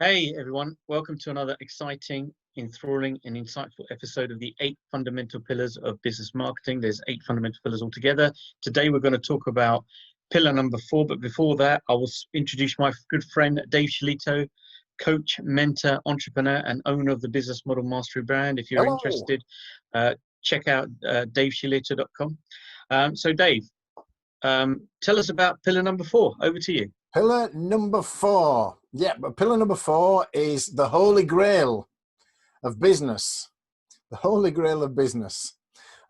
Hey everyone, welcome to another exciting, enthralling, and insightful episode of the 8 fundamental pillars of business marketing. There's 8 fundamental pillars altogether. Today we're going to talk about pillar number 4, but before that, I will introduce my good friend Dave SHILLITO, coach, mentor, entrepreneur, and owner of the Business Model Mastery brand. If you're Hello. interested, check out daveshillito.com. So Dave, tell us about pillar number 4. Over to you. Pillar number 4. Yeah, but pillar number 4 is the holy grail of business. The holy grail of business.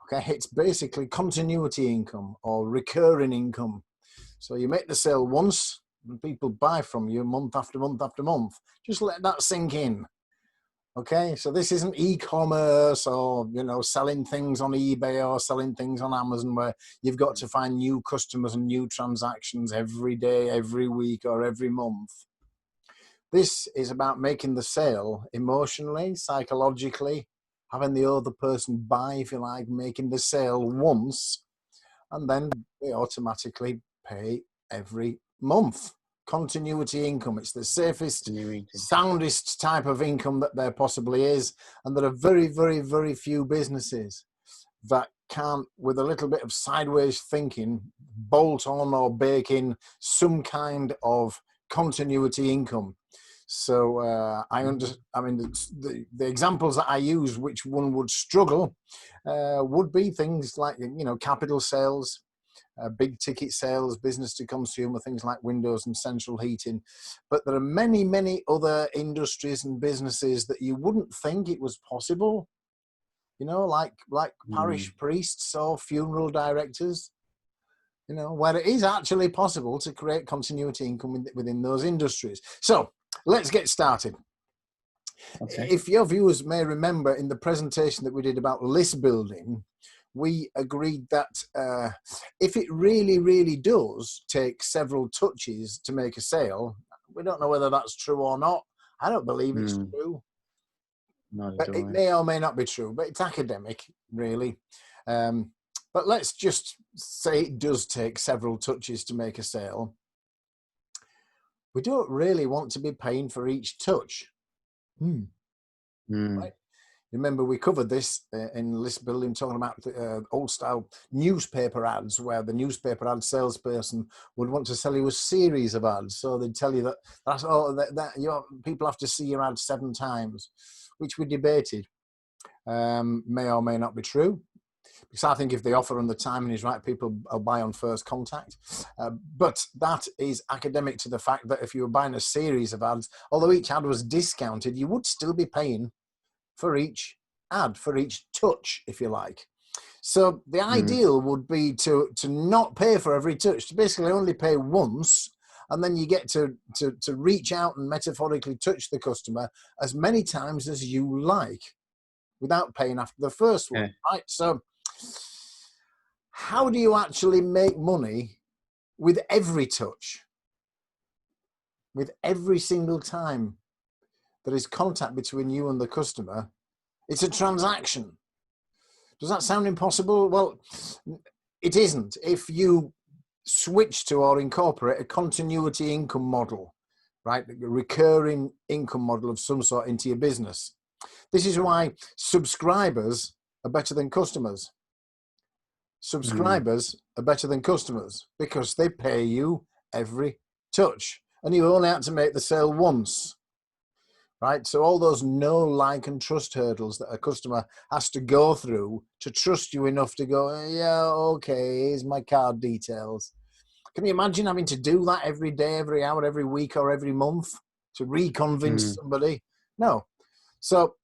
Okay, it's basically continuity income or recurring income. So you make the sale once and people buy from you month after month after month. Just let that sink in. Okay, so this isn't e-commerce or, selling things on eBay or selling things on Amazon where you've got to find new customers and new transactions every day, every week, or every month. This is about making the sale emotionally, psychologically, having the other person buy, if you like, making the sale once, and then they automatically pay every month. Continuity income. It's the safest, soundest type of income that there possibly is. And there are very, very, very few businesses that can, with a little bit of sideways thinking, bolt on or bake in some kind of continuity income. So the examples that I use, which one would struggle, would be things like, capital sales, big ticket sales, business to consumer, things like windows and central heating. But there are many, many other industries and businesses that you wouldn't think it was possible, like parish priests or funeral directors, where it is actually possible to create continuity income within those industries. So let's get started. Okay. If your viewers may remember in the presentation that we did about list building, we agreed that if it really, really does take several touches to make a sale, we don't know whether that's true or not. I don't believe it's true. No, but it may or may not be true, but it's academic, really. But let's just say it does take several touches to make a sale. We don't really want to be paying for each touch. Right? Remember, we covered this in list building, talking about old style newspaper ads, where the newspaper ad salesperson would want to sell you a series of ads. So they'd tell you that people have to see your ad 7 times, which we debated. May or may not be true. Because I think if the offer and the timing is right, people will buy on first contact. But that is academic to the fact that if you were buying a series of ads, although each ad was discounted, you would still be paying for each ad, for each touch, if you like. So the ideal would be to not pay for every touch, to basically only pay once, and then you get to reach out and metaphorically touch the customer as many times as you like without paying after the first one, right? So how do you actually make money with every touch? With every single time there is contact between you and the customer, it's a transaction. Does that sound impossible? Well, it isn't. If you switch to or incorporate a continuity income model, right, a recurring income model of some sort into your business. This is why subscribers are better than customers. Subscribers are better than customers because they pay you every touch, and you only have to make the sale once. Right, so all those know, like, and trust hurdles that a customer has to go through to trust you enough to go, yeah, okay, here's my card details. Can you imagine having to do that every day, every hour, every week, or every month to reconvince somebody? No. So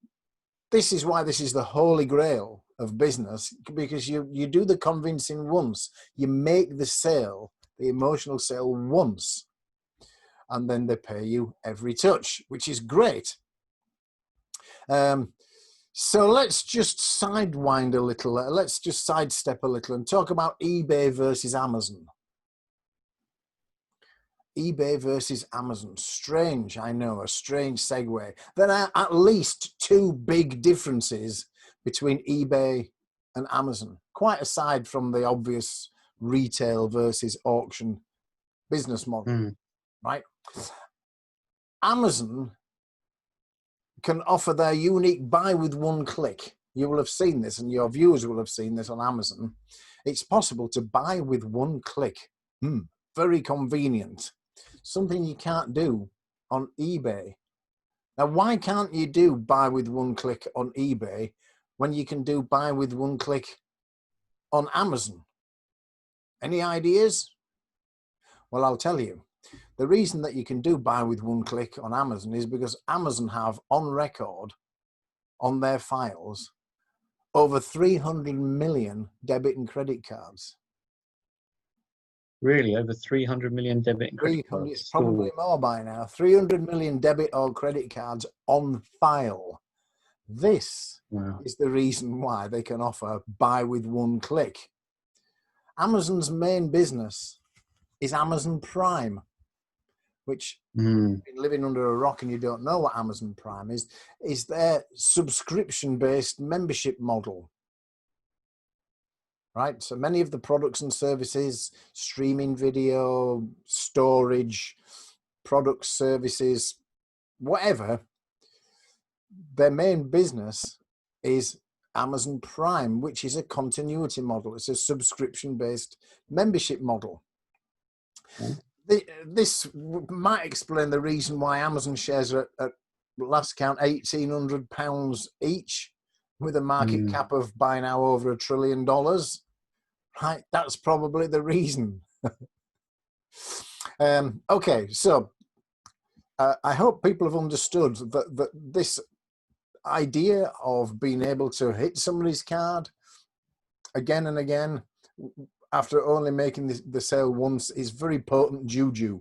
this is why this is the holy grail of business, because you do the convincing once. You make the sale, the emotional sale, once. And then they pay you every touch, which is great. So let's just sidewind a little. Let's just sidestep a little and talk about eBay versus Amazon. eBay versus Amazon. Strange, I know, a strange segue. There are at least 2 big differences between eBay and Amazon, quite aside from the obvious retail versus auction business model, right? Amazon can offer their unique buy with one click. You will have seen this, and your viewers will have seen this on Amazon. It's possible to buy with one click. Very convenient. Something you can't do on eBay. Now, why can't you do buy with one click on eBay when you can do buy with one click on Amazon? Any ideas? Well, I'll tell you. The reason that you can do buy with one click on Amazon is because Amazon have on record on their files over 300 million debit and credit cards. Really, over 300 million debit and credit cards. It's probably more by now. 300 million debit or credit cards on file. This is the reason why they can offer buy with one click. Amazon's main business is Amazon Prime, which if you've been living under a rock and you don't know what Amazon Prime is their subscription-based membership model. Right? So many of the products and services, streaming video, storage, products, services, whatever, their main business is Amazon Prime, which is a continuity model. It's a subscription-based membership model. This might explain the reason why Amazon shares are at last count £1,800 each, with a market cap of by now over $1 trillion. Right, that's probably the reason. Okay, so I hope people have understood that this idea of being able to hit somebody's card again and again after only making the sale once is very potent juju.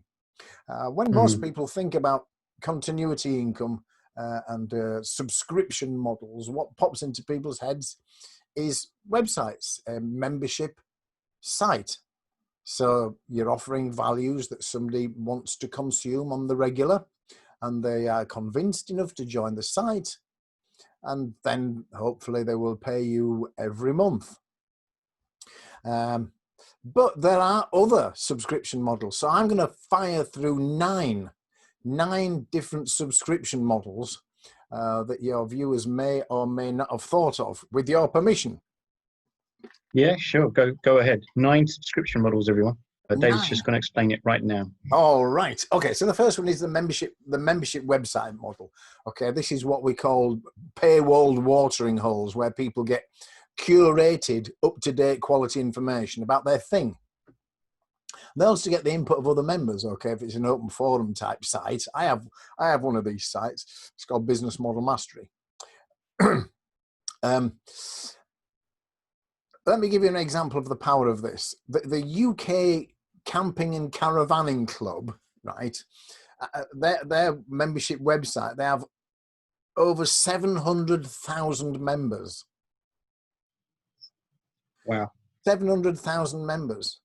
When most people think about continuity income and subscription models, what pops into people's heads is websites, a membership site. So you're offering values that somebody wants to consume on the regular, and they are convinced enough to join the site, and then hopefully they will pay you every month. But there are other subscription models. So I'm going to fire through nine different subscription models that your viewers may or may not have thought of, with your permission. Yeah, sure. Go ahead. 9 subscription models, everyone. David's just going to explain it right now. All right. Okay. So the first one is the membership website model. Okay. This is what we call paywalled watering holes, where people get curated, up-to-date quality information about their thing. They also get the input of other members. Okay, if it's an open forum type site, I have one of these sites. It's called Business Model Mastery. Let me give you an example of the power of this. The UK Camping and Caravanning Club, right? Their membership website, they have over 700,000 members. Wow. 700,000 members,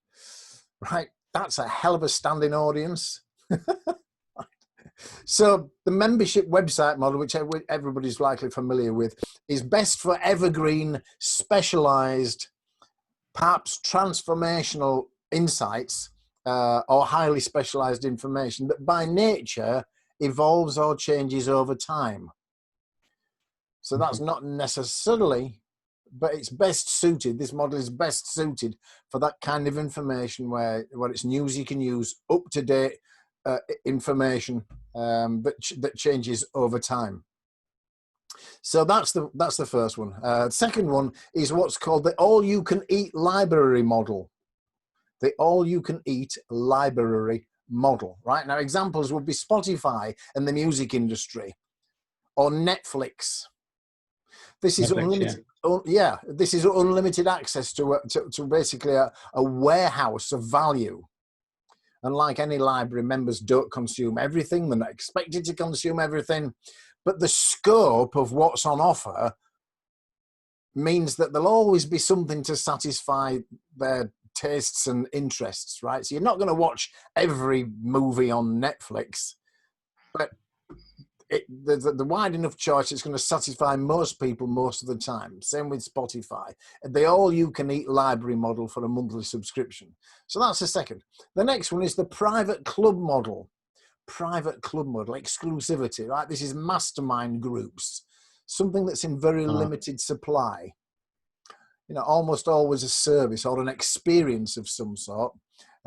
right? That's a hell of a standing audience. So the membership website model, which everybody's likely familiar with, is best for evergreen, specialized, perhaps transformational insights or highly specialized information that by nature evolves or changes over time. So that's not necessarily, but it's best suited. This model is best suited for that kind of information where it's news you can use, up-to-date information that changes over time. So that's the first one. Second one is what's called the all-you-can-eat library model. The all-you-can-eat library model. Right now, examples would be Spotify and the music industry, or Netflix. This is unlimited. Yeah, this is unlimited access to basically a warehouse of value. And like any library, members don't consume everything. They're not expected to consume everything. But the scope of what's on offer means that there'll always be something to satisfy their tastes and interests, right? So you're not going to watch every movie on Netflix, but the wide enough choice, it's going to satisfy most people most of the time. Same with Spotify. The all-you-can-eat library model for a monthly subscription. So that's the second. The next one is the private club model. private club model, exclusivity, right? This is mastermind groups, something that's in very limited supply. You know, almost always a service or an experience of some sort.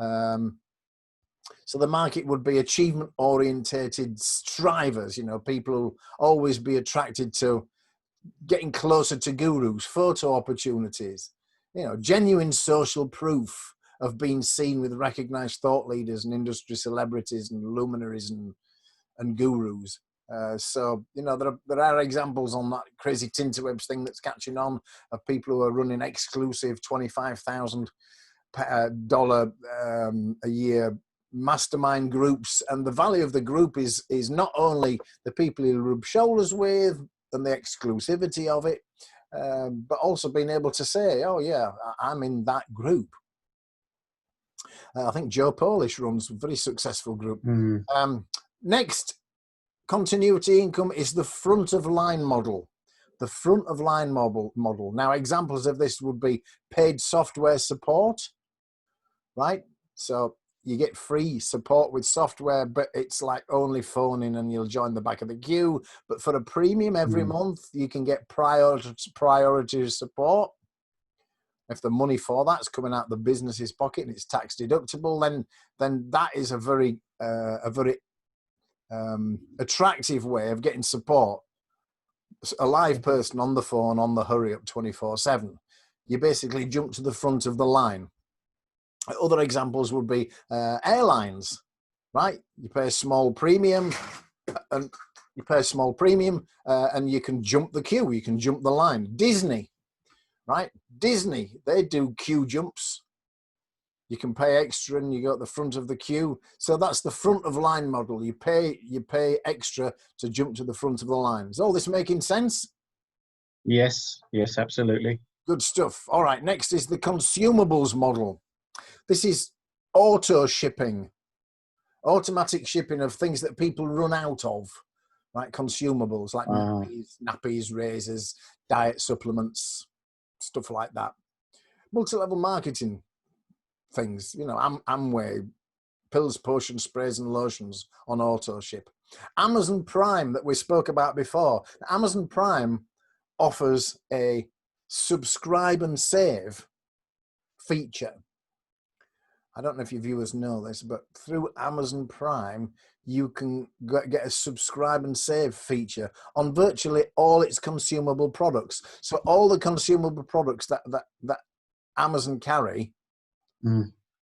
So the market would be achievement-orientated strivers. You know, people will always be attracted to getting closer to gurus, photo opportunities, you know, genuine social proof of being seen with recognized thought leaders and industry celebrities and luminaries and gurus. So, you know, there are examples on that crazy Tinterwebs thing that's catching on of people who are running exclusive $25,000 a year mastermind groups. And the value of the group is not only the people you rub shoulders with and the exclusivity of it, but also being able to say, oh yeah, I'm in that group. I think Joe Polish runs a very successful group. Next, continuity income is the front of line model. The front of line model. Now, examples of this would be paid software support, right? So you get free support with software, but it's like only phoning and you'll join the back of the queue. But for a premium every month, you can get priority support. If the money for that's coming out the business's pocket and it's tax deductible, then that is a very attractive way of getting support. A live person on the phone, on the hurry up 24/7. You basically jump to the front of the line. Other examples would be airlines, right? You pay a small premium and you can jump the queue, you can jump the line. Disney, right? Disney, they do queue jumps. You can pay extra and you go at the front of the queue. So that's the front of line model. You pay extra to jump to the front of the line. Is all this making sense? Yes, yes, absolutely. Good stuff. All right, next is the consumables model. This is auto shipping, automatic shipping of things that people run out of, right? Consumables like nappies, razors, diet supplements, stuff like that. Multi-level marketing things, you know, Amway, pills, potions, sprays and lotions on auto ship. Amazon Prime that we spoke about before. Amazon Prime offers a subscribe and save feature. I don't know if your viewers know this, but through Amazon Prime, you can get a subscribe and save feature on virtually all its consumable products. So all the consumable products that Amazon carry,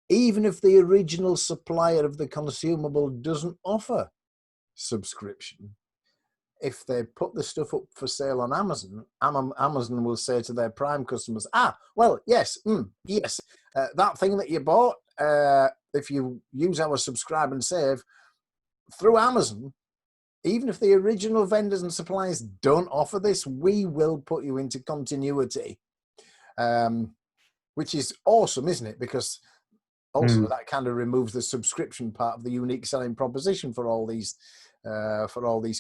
even if the original supplier of the consumable doesn't offer subscription, if they put the stuff up for sale on Amazon, Amazon will say to their Prime customers, well, yes, that thing that you bought, if you use our subscribe and save through Amazon, even if the original vendors and suppliers don't offer this, we will put you into continuity, which is awesome, isn't it? Because also that kind of removes the subscription part of the unique selling proposition for all these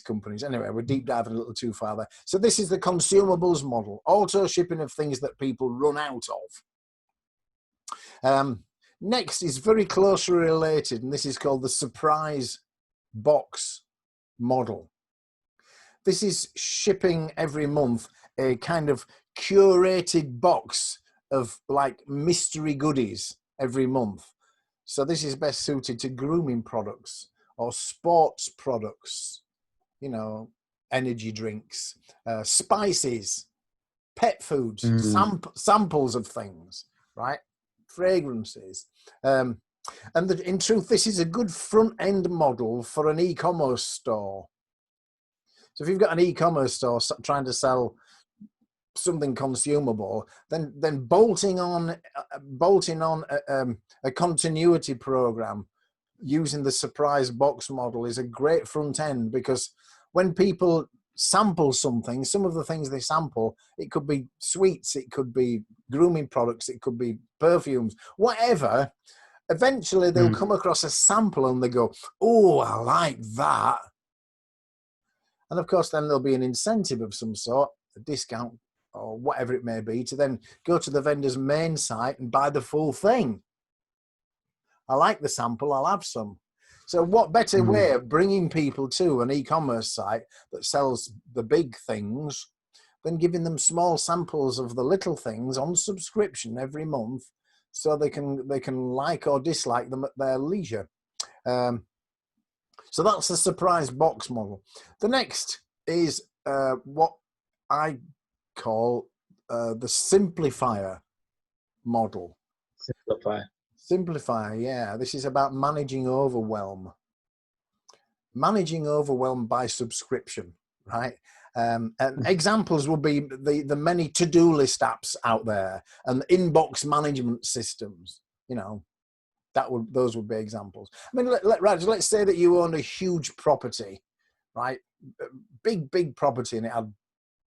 companies. Anyway, we're deep diving a little too far there. So this is the consumables model, auto shipping of things that people run out of. Next is very closely related, and this is called the surprise box model. This is shipping every month a kind of curated box of like mystery goodies every month. So this is best suited to grooming products or sports products, you know, energy drinks, spices, pet foods, samples of things, right? Fragrances. And in truth, this is a good front-end model for an e-commerce store. So if you've got an e-commerce store trying to sell something consumable, then bolting on a continuity program using the surprise box model is a great front end, because when people sample something, some of the things they sample, it could be sweets, it could be grooming products, it could be perfumes, whatever. Eventually they'll come across a sample and they go, oh, I like that. And of course, then there'll be an incentive of some sort, a discount or whatever it may be, to then go to the vendor's main site and buy the full thing. I like the sample, I'll have some. So what better way of bringing people to an e-commerce site that sells the big things than giving them small samples of the little things on subscription every month, so they can like or dislike them at their leisure. So that's the surprise box model. The next is what I call the simplifier model. Simplifier, yeah. This is about managing overwhelm. Managing overwhelm by subscription, right? And examples would be the many to-do list apps out there and inbox management systems. You know, those would be examples. I mean, Raj, let's say that you own a huge property, right? Big property, and it had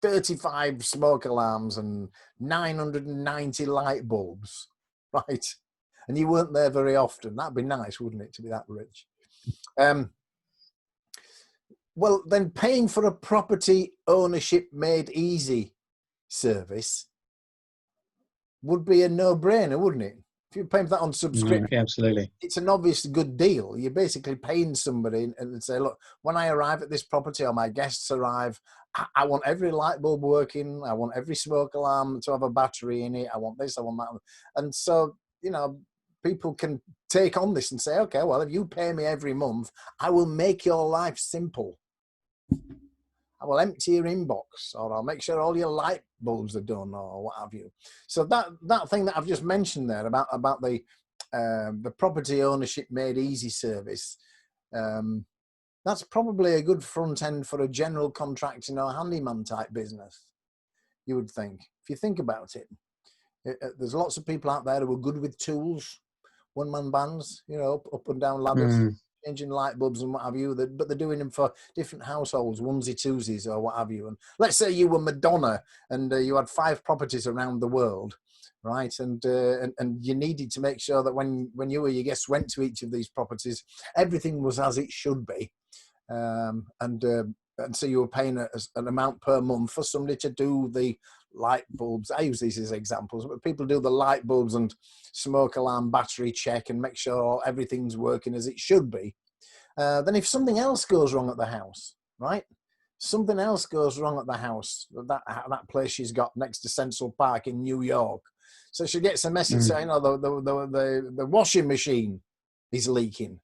35 smoke alarms and 990 light bulbs, right? And you weren't there very often. That'd be nice, wouldn't it, to be that rich? Well, then paying for a property ownership made easy service would be a no-brainer, wouldn't it? If you're paying for that on subscription, absolutely, it's an obvious good deal. You're basically paying somebody and say, look, when I arrive at this property or my guests arrive, I want every light bulb working. I want every smoke alarm to have a battery in it. I want this, I want that. And so, you know, people can take on this and say, okay, well, if you pay me every month, I will make your life simple. I will empty your inbox, or I'll make sure all your light bulbs are done, or what have you. So that thing that I've just mentioned there about the property ownership made easy service, that's probably a good front end for a general contracting or handyman type business, you would think. If you think about it, there's lots of people out there who are good with tools, one-man bands, you know, up and down ladders. Changing light bulbs and what have you, but they're doing them for different households, onesie twosies or what have you. And let's say you were Madonna and you had 5 properties around the world, right? And you needed to make sure that when you or your guests went to each of these properties, everything was as it should be. And so you were paying an amount per month for somebody to do the light bulbs. I use these as examples, but people do the light bulbs and smoke alarm battery check and make sure everything's working as it should be. Then if something else goes wrong at the house, right? Something else goes wrong at the house, that place she's got next to Central Park in New York. So she gets a message saying, oh, the washing machine is leaking.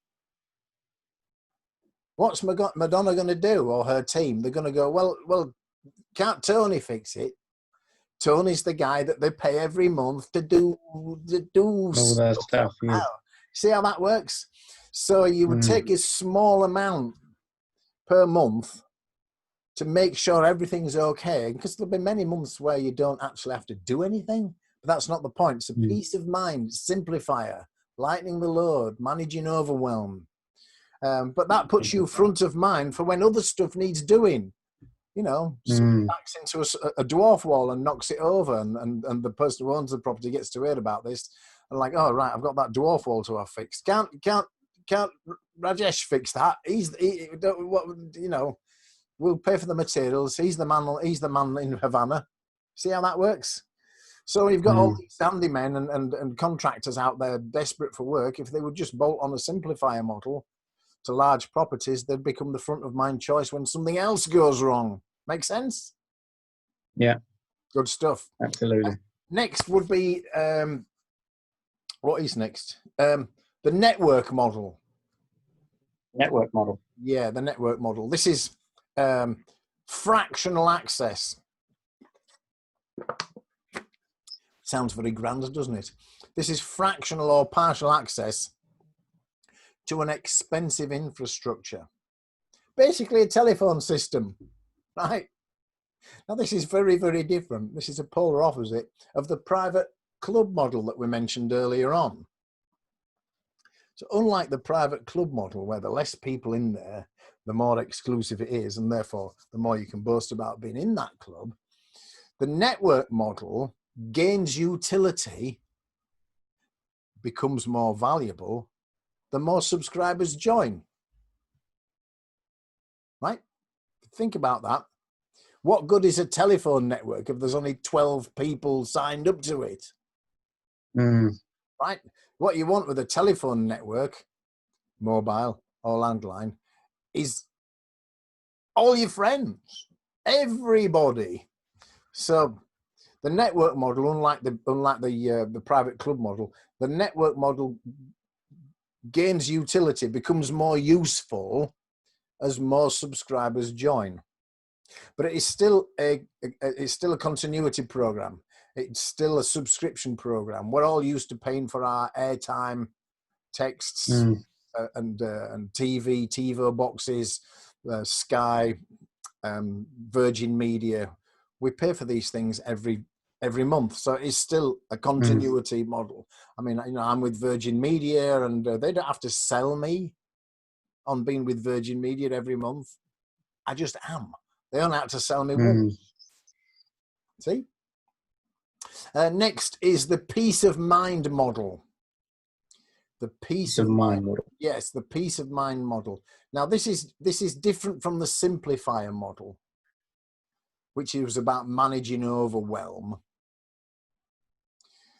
What's Madonna going to do, or her team? They're going to go, well, can't Tony fix it? Tony's the guy that they pay every month to do all that stuff. Yeah. See how that works? So you would take a small amount per month to make sure everything's okay, because there'll be many months where you don't actually have to do anything. But that's not the point. It's a peace of mind, simplifier, lightening the load, managing overwhelm. But that puts you front of mind for when other stuff needs doing. You know, someone backs into a dwarf wall and knocks it over, and the person who owns the property gets to hear about this, and like, oh right, I've got that dwarf wall to have fixed. Can't Rajesh fix that? You know, we'll pay for the materials. He's the man in Havana. See how that works? So you've got all these handymen and contractors out there desperate for work. If they would just bolt on a simplifier model to large properties, they'd become the front of mind choice when something else goes wrong. Make sense? Yeah. Good stuff. Absolutely. Next would be, what is next? The network model. Network model. Yeah, the network model. This is fractional access. Sounds very grand, doesn't it? This is fractional or partial access to an expensive infrastructure. Basically a telephone system, right? Now this is very, very different. This is a polar opposite of the private club model that we mentioned earlier on. So unlike the private club model, where the less people in there, the more exclusive it is, and therefore the more you can boast about being in that club, the network model gains utility, becomes more valuable, the more subscribers join. Right? Think about that. What good is a telephone network if there's only 12 people signed up to it? Right? What you want with a telephone network, mobile or landline, is all your friends, everybody. So the network model, unlike the private club model, the network model gains utility, becomes more useful as more subscribers join. But it is still a continuity program. It's still a subscription program. We're all used to paying for our airtime, texts, and TV, TiVo boxes, Sky, Virgin Media. We pay for these things every month, so it's still a continuity model. I mean, I'm with Virgin Media, and they don't have to sell me on being with Virgin Media every month. I just am. They only have to sell me once. See? Next is the peace of mind model. The peace of mind model. Yes, the peace of mind model. Now, this is different from the simplifier model, which was about managing overwhelm.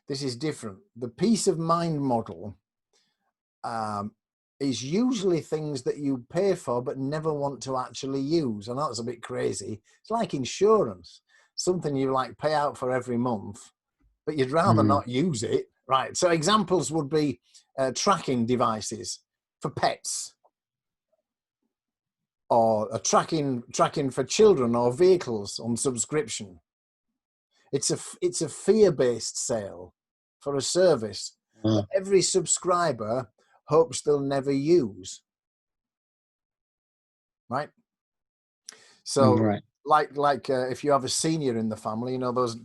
This is different. The peace of mind model is usually things that you pay for but never want to actually use. I know it's a bit crazy. It's like insurance, something you like pay out for every month, but you'd rather not use it, right? So examples would be tracking devices for pets, or a tracking for children or vehicles on subscription. It's a fear-based sale for a service that every subscriber hopes they'll never use, right? So like if you have a senior in the family, you know, those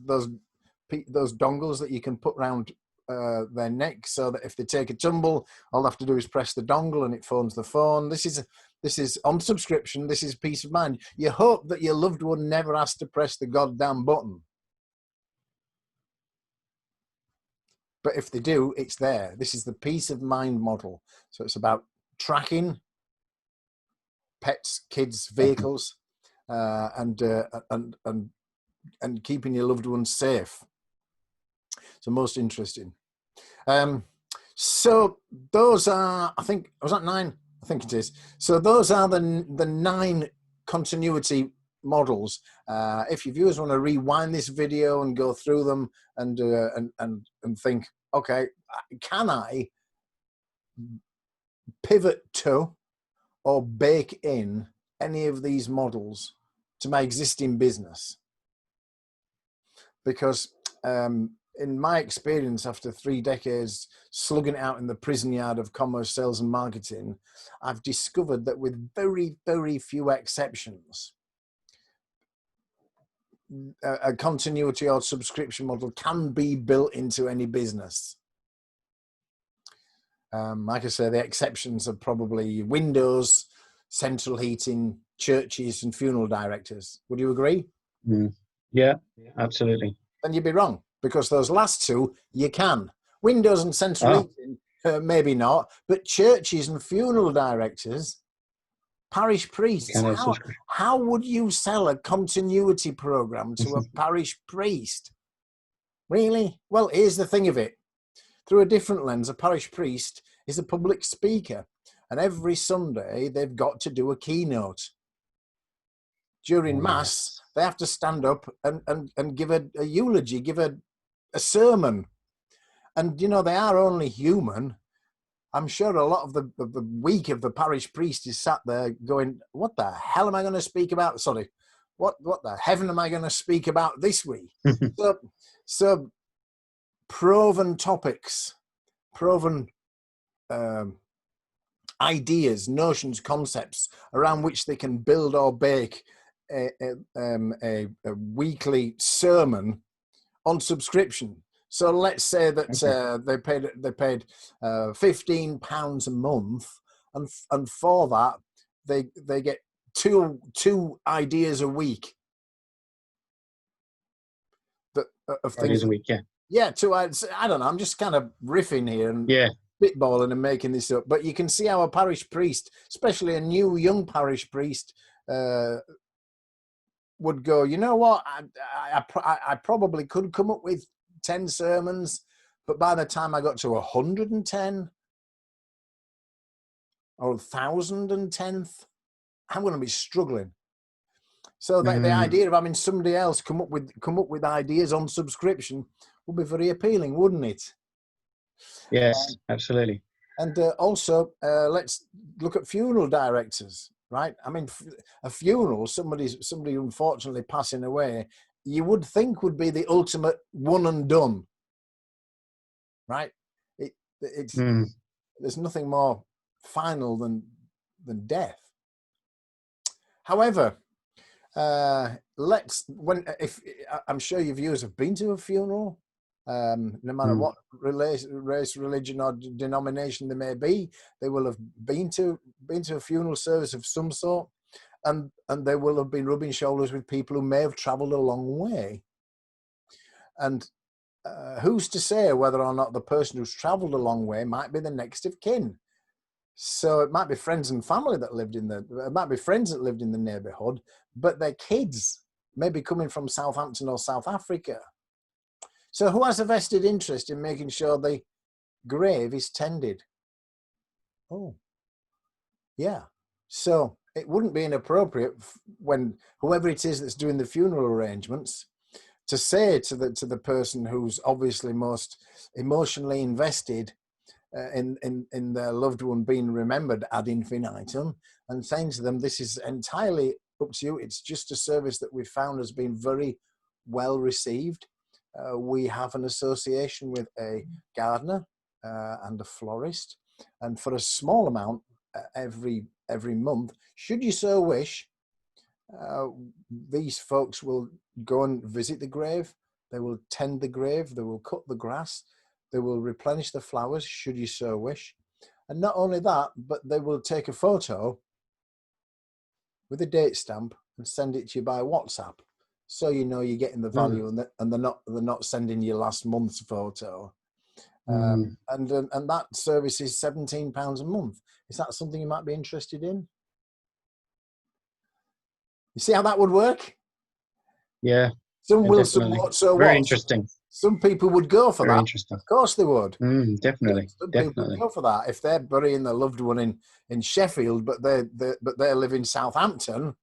dongles that you can put around their neck, so that if they take a tumble, all they have to do is press the dongle and it phones the phone. This is on subscription. This is peace of mind. You hope that your loved one never has to press the goddamn button, but if they do, it's there. This is the peace of mind model. So it's about tracking pets, kids, vehicles, and keeping your loved ones safe. So most interesting. So those are, I think, was that 9? I think it is. So those are the 9 continuity models. If your viewers want to rewind this video and go through them and think, okay, can I pivot to or bake in any of these models to my existing business? Because in my experience, after 3 decades slugging it out in the prison yard of commerce, sales and marketing, I've discovered that with very, very few exceptions, a continuity or subscription model can be built into any business. Like I say, the exceptions are probably windows, central heating, churches and funeral directors. Would you agree? Yeah, absolutely. Then you'd be wrong, because those last 2 you can. Windows and central heating, maybe not, but churches and funeral directors, parish priests, how would you sell a continuity program to a parish priest? Really? Well, here's the thing of it. Through a different lens, a parish priest is a public speaker, and every Sunday they've got to do a keynote. During Mass, they have to stand up and give a eulogy, give a sermon. And, you know, they are only human. I'm sure a lot of the week of the parish priest is sat there going, what the hell am I going to speak about? Sorry, what the heaven am I going to speak about this week? So proven topics, proven ideas, notions, concepts around which they can build or bake a weekly sermon on subscription. So let's say that they paid £15 a month, and for that they get two ideas a week. Of things. Ideas a week, yeah. I don't know. I'm just kind of riffing here and spitballing and making this up. But you can see how a parish priest, especially a new young parish priest, would go, you know what? I probably could come up with 10 sermons, but by the time I got to 110, or 1,010th, I'm going to be struggling. So that the idea of having somebody else come up with ideas on subscription would be very appealing, wouldn't it? Yes, absolutely. And also, let's look at funeral directors, right? I mean, a funeral, somebody unfortunately passing away, you would think would be the ultimate one and done, right? There's nothing more final than death. However, I'm sure your viewers have been to a funeral, no matter what race, religion, or denomination they may be, they will have been to a funeral service of some sort, and they will have been rubbing shoulders with people who may have travelled a long way. And who's to say whether or not the person who's travelled a long way might be the next of kin? So it might be friends and family that lived in the neighbourhood, but their kids may be coming from Southampton or South Africa. So who has a vested interest in making sure the grave is tended? Oh, yeah. So it wouldn't be inappropriate when whoever it is that's doing the funeral arrangements to say to the person who's obviously most emotionally invested in their loved one being remembered ad infinitum, and saying to them, this is entirely up to you. It's just a service that we found has been very well received. We have an association with a gardener and a florist, and for a small amount every month, should you so wish, these folks will go and visit the grave. They will tend the grave. They will cut the grass. They will replenish the flowers, should you so wish. And not only that, but they will take a photo with a date stamp and send it to you by WhatsApp, so you know you're getting the value, and they're not sending you last month's photo. And that service is £17 a month. Is that something you might be interested in? You see how that would work? Yeah. Some will, definitely. somewhat, so Very what? interesting. Some people would go for Very that. interesting. Of course they would. Definitely. Some people would go for that. If they're burying their loved one in Sheffield, but they live in Southampton,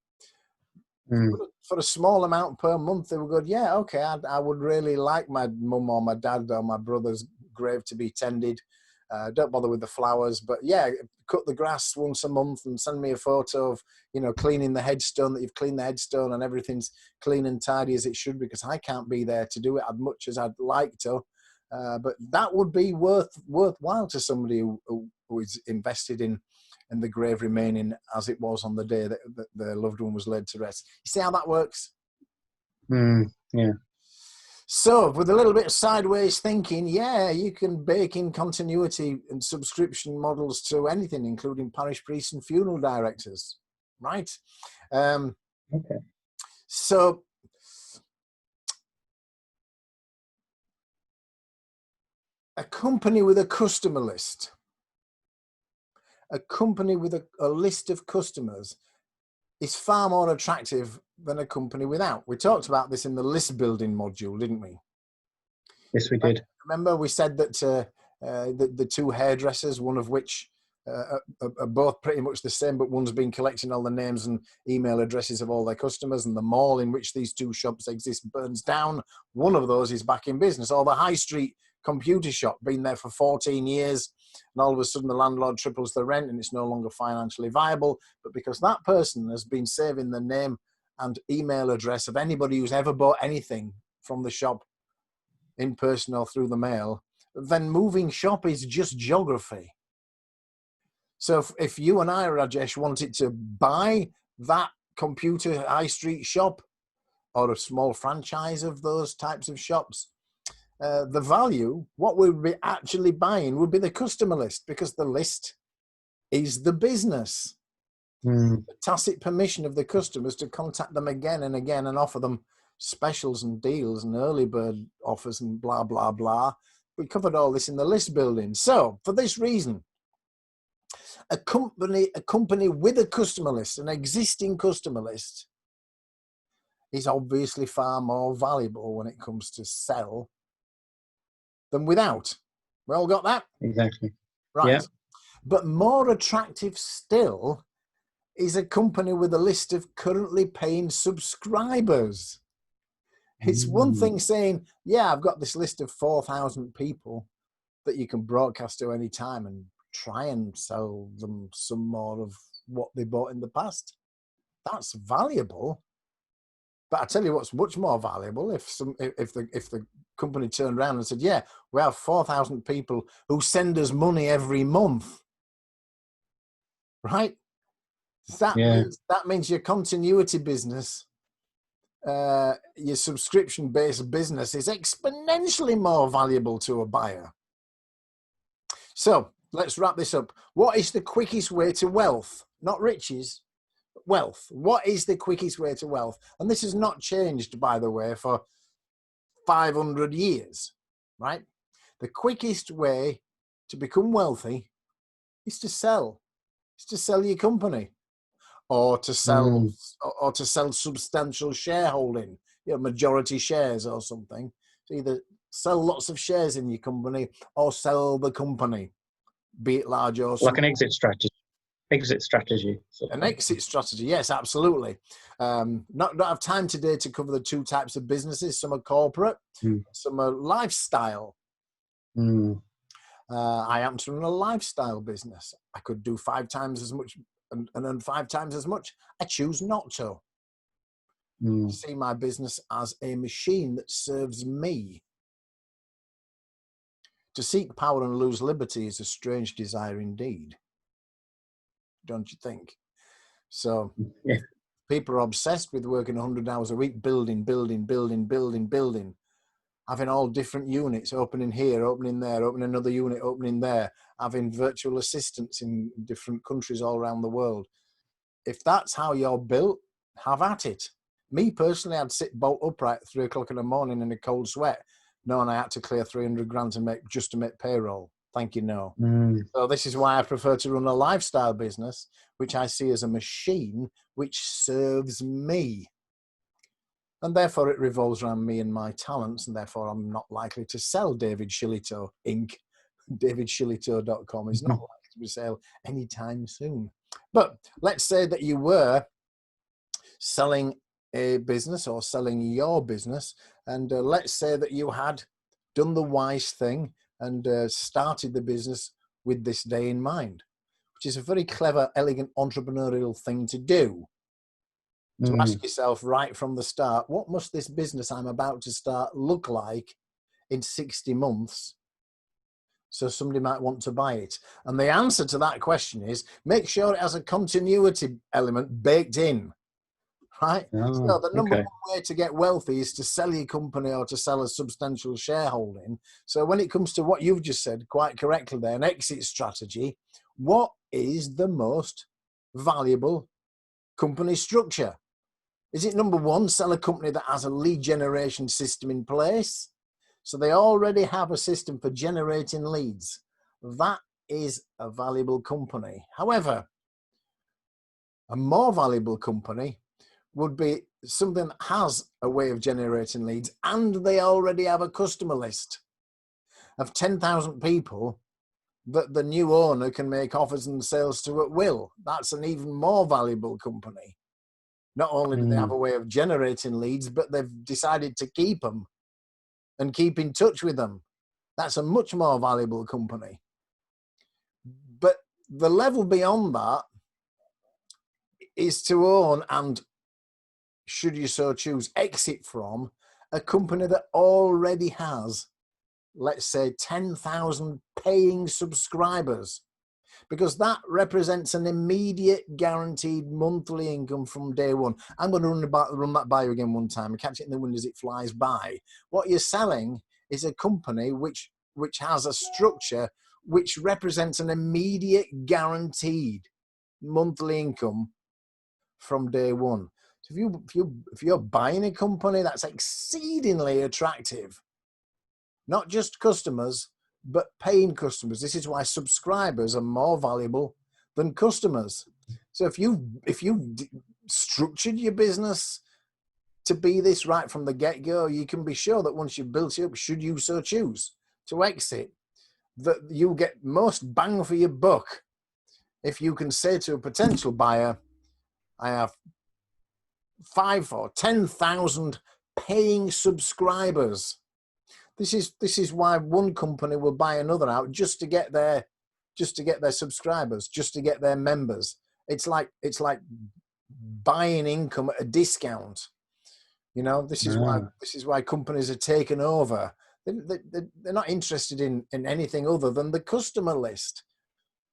for a small amount per month, they would go, yeah, okay, I would really like my mum or my dad or my brother's grave to be tended. Don't bother with the flowers, but yeah, cut the grass once a month and send me a photo of, cleaning the headstone, that you've cleaned the headstone and everything's clean and tidy as it should, because I can't be there to do it as much as I'd like to. But that would be worthwhile to somebody who is invested in the grave remaining as it was on the day that their loved one was laid to rest. You see how that works? Yeah. So with a little bit of sideways thinking, yeah, you can bake in continuity and subscription models to anything, including parish priests and funeral directors, right? Okay. So a company with a customer list, a company with a list of customers is far more attractive than a company without. We talked about this in the list building module, didn't we? Yes, we did. Remember we said that the two hairdressers, one of which are both pretty much the same, but one's been collecting all the names and email addresses of all their customers, and the mall in which these two shops exist burns down. One of those is back in business. Or the high street computer shop, been there for 14 years, and all of a sudden the landlord triples the rent and it's no longer financially viable. But because that person has been saving the name and email address of anybody who's ever bought anything from the shop in person or through the mail, then moving shop is just geography. So if you and I, Rajesh, wanted to buy that computer high street shop or a small franchise of those types of shops, the value, what we would be actually buying, would be the customer list, because the list is the business. The tacit permission of the customers to contact them again and again and offer them specials and deals and early bird offers and blah, blah, blah. We covered all this in the list building. So for this reason, a company with a customer list, an existing customer list, is obviously far more valuable when it comes to sell than without. We all got that? Exactly. Right. Yeah. But more attractive still is a company with a list of currently paying subscribers. It's one thing saying, yeah, I've got this list of 4,000 people that you can broadcast to any time and try and sell them some more of what they bought in the past. That's valuable. But I tell you what's much more valuable if the company turned around and said, yeah, we have 4,000 people who send us money every month. Right? That means your continuity business, your subscription-based business is exponentially more valuable to a buyer. So let's wrap this up. What is the quickest way to wealth? Not riches, wealth. What is the quickest way to wealth? And this has not changed, by the way, for 500 years, right? The quickest way to become wealthy is to sell. It's to sell your company, or to sell substantial shareholding, majority shares or something. So either sell lots of shares in your company or sell the company, be it large or small. Like an exit strategy. An exit strategy, yes, absolutely. Not have time today to cover the two types of businesses. Some are corporate, some are lifestyle. I happen to run a lifestyle business. I could do 5 times as much and earn 5 times as much. I choose not to. See my business as a machine that serves me. To seek power and lose liberty is a strange desire indeed. Don't you think? So people are obsessed with working 100 hours a week, building, having all different units, opening here, opening there, opening another unit, opening there, having virtual assistants in different countries all around the world. If that's how you're built, have at it. Me personally, I'd sit bolt upright at 3 o'clock in the morning in a cold sweat, knowing I had to clear 300 grand to make payroll. Thank you, no. So this is why I prefer to run a lifestyle business, which I see as a machine which serves me. And therefore it revolves around me and my talents, and therefore I'm not likely to sell David Shillito Inc. DavidShillito.com is not likely to be sale anytime soon. But let's say that you were selling a business or selling your business, and let's say that you had done the wise thing and started the business with this day in mind, which is a very clever, elegant, entrepreneurial thing to do. To ask yourself right from the start, what must this business I'm about to start look like in 60 months so somebody might want to buy it? And the answer to that question is make sure it has a continuity element baked in, right? So the number one way to get wealthy is to sell your company or to sell a substantial shareholding. So when it comes to what you've just said, quite correctly there, an exit strategy, what is the most valuable company structure? Is it number one, sell a company that has a lead generation system in place? So they already have a system for generating leads. That is a valuable company. However, a more valuable company would be something that has a way of generating leads and they already have a customer list of 10,000 people that the new owner can make offers and sales to at will. That's an even more valuable company. Not only do they have a way of generating leads, but they've decided to keep them and keep in touch with them. That's a much more valuable company. But the level beyond that is to own and, should you so choose, exit from a company that already has, let's say, 10,000 paying subscribers, because that represents an immediate guaranteed monthly income from day one. I'm going to run that by you again one time and catch it in the wind as it flies by. What you're selling is a company which has a structure which represents an immediate guaranteed monthly income from day one. So if you're buying a company that's exceedingly attractive, not just customers, but paying customers. This is why subscribers are more valuable than customers. So if you've structured your business to be this right from the get-go, you can be sure that once you've built it up, should you so choose to exit, that you'll get most bang for your buck if you can say to a potential buyer, I have 5 or 10,000 paying subscribers. This is why one company will buy another out just to get their subscribers, just to get their members. It's like buying income at a discount. You know, this is why companies are taken over. They're not interested in anything other than the customer list.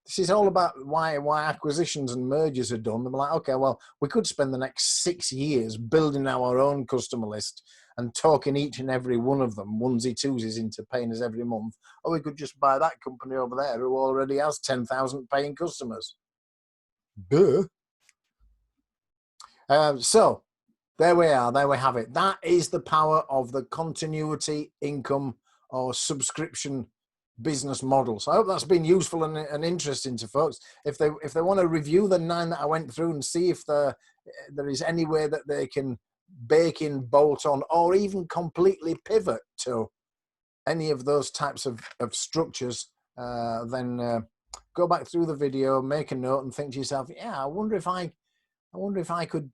This is all about why acquisitions and mergers are done. They're like, okay, well, we could spend the next 6 years building our own customer list and talking each and every one of them, onesie twosies, into paying us every month. Or we could just buy that company over there who already has 10,000 paying customers. Duh. So there we are. There we have it. That is the power of the continuity income or subscription business model. So I hope that's been useful and interesting to folks. If they want to review the 9 that I went through and see if there is any way that they can bake in, bolt on, or even completely pivot to any of those types of structures, then go back through the video, make a note, and think to yourself, yeah, I wonder if I could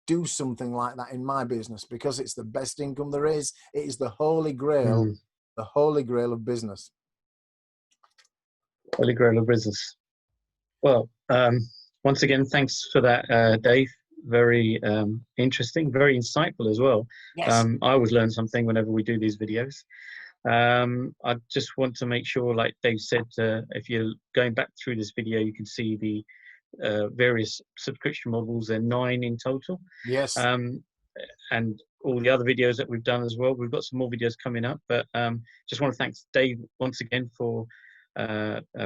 do something like that in my business, because it's the best income there is. It is the holy grail. The holy grail of business. Holy grail of business. Well, once again, thanks for that, Dave. Very interesting, very insightful as well. Yes. I always learn something whenever we do these videos. I just want to make sure, like Dave said, if you're going back through this video, you can see the various subscription models. There are 9 in total. Yes. And all the other videos that we've done as well. We've got some more videos coming up, but just want to thank Dave once again for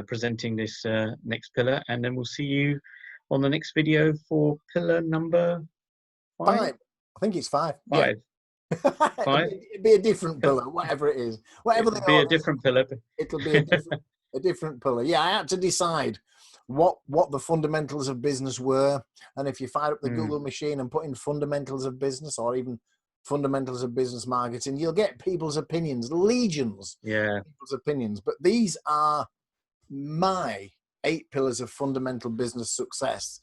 presenting this next pillar, and then we'll see you on the next video for pillar number 5. 5. I think it's 5. 5. Yeah. 5. It'd be a different pillar, whatever it is. Whatever It'll be a different pillar. It'll be a different pillar. Yeah, I had to decide what the fundamentals of business were, and if you fire up the Google machine and put in fundamentals of business, or even fundamentals of business marketing, you'll get people's opinions, legions. Yeah. People's opinions. But these are my 8 pillars of fundamental business success.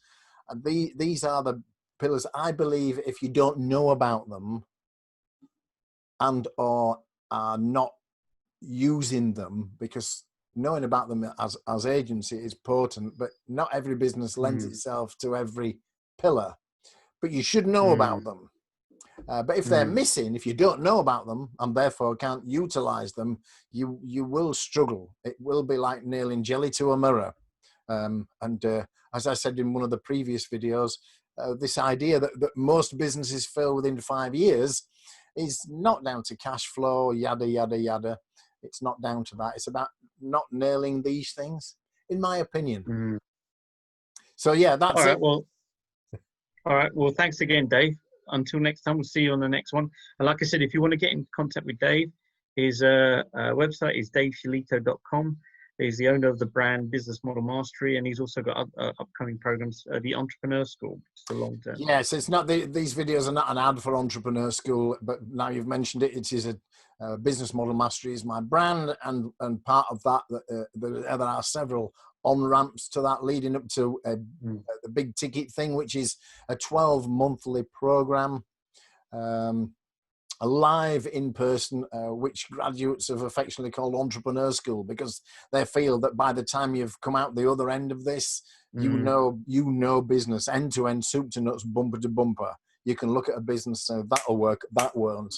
And these are the pillars I believe, if you don't know about them and or are not using them, because knowing about them as agency is potent, but not every business lends itself to every pillar. But you should know about them. But if they're missing, if you don't know about them and therefore can't utilize them, you will struggle. It will be like nailing jelly to a mirror. As I said in one of the previous videos, this idea that most businesses fail within 5 years is not down to cash flow, yada, yada, yada. It's not down to that. It's about not nailing these things, in my opinion. So yeah, that's it. All right. Well, thanks again, Dave. Until next time, we'll see you on the next one. And like I said, if you want to get in contact with Dave, his website is daveshillito.com. He's the owner of the brand Business Model Mastery, and he's also got upcoming programs, the Entrepreneur School, which is the long term. Yes, it's not these videos are not an ad for Entrepreneur School, but now you've mentioned it, it is a Business Model Mastery is my brand, and part of that, there are several on-ramps to that leading up to the big ticket thing, which is a 12-monthly program, a live in-person, which graduates have affectionately called Entrepreneur School, because they feel that by the time you've come out the other end of this, you know business end to end, soup to nuts, bumper to bumper. You can look at a business and say, that'll work, that won't.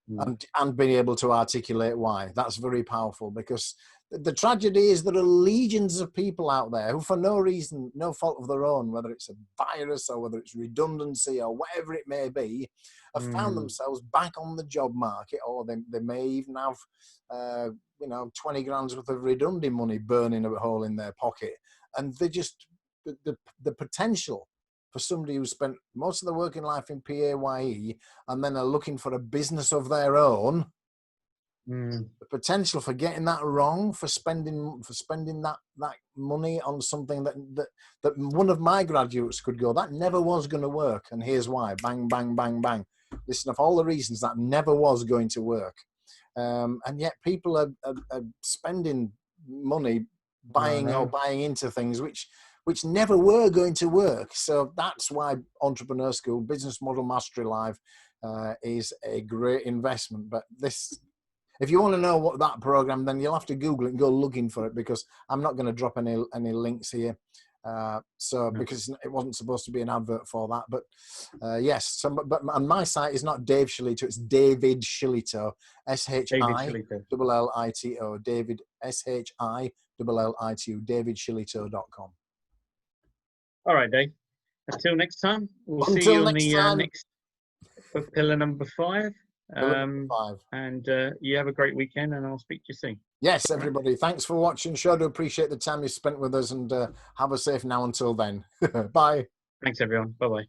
And being able to articulate why. That's very powerful, because the tragedy is there are legions of people out there who, for no reason, no fault of their own, whether it's a virus or whether it's redundancy or whatever it may be, have found themselves back on the job market, or they may even have 20 grand's worth of redundant money burning a hole in their pocket, and they just the potential for somebody who spent most of their working life in PAYE and then are looking for a business of their own. The potential for getting that wrong, for spending that money on something that one of my graduates could go, that never was going to work, and here's why. Bang, bang, bang, bang. Listen of all the reasons that never was going to work, and yet people are spending money buying into things which never were going to work. So that's why Entrepreneur School Business Model Mastery Live is a great investment. But this, if you want to know what that program, then you'll have to Google it and go looking for it, because I'm not going to drop any links here. Because it wasn't supposed to be an advert for that, but yes. So, but on my site is not Dave Shillito, it's David Shillito, SHILLITO, David SHILLITO, davidshillito.com. All right, Dave. Until next time, we'll see Until you on next the time. next pillar number 5. Pillar number 5. And you have a great weekend, and I'll speak to you soon. Yes, everybody. Thanks for watching. Sure do appreciate the time you spent with us, and have a safe now until then. Bye. Thanks, everyone. Bye-bye.